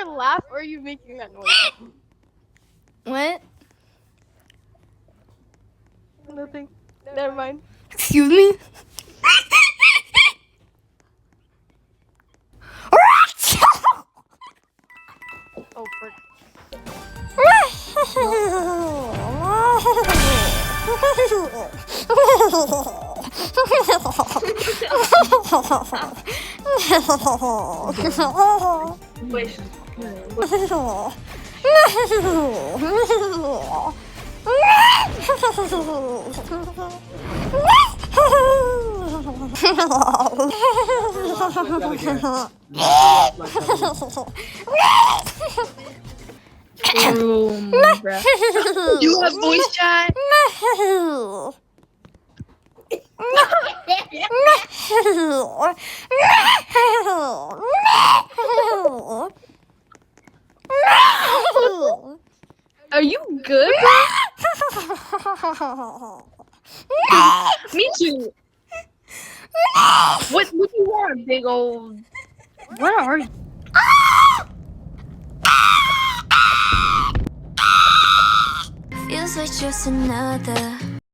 your laugh or are you making that noise? What? Nothing. Never mind. Excuse me? Oh, frick. You have voice chat? Are you good, bro? Me too. What do you want, big old? Where are you? Feels like just another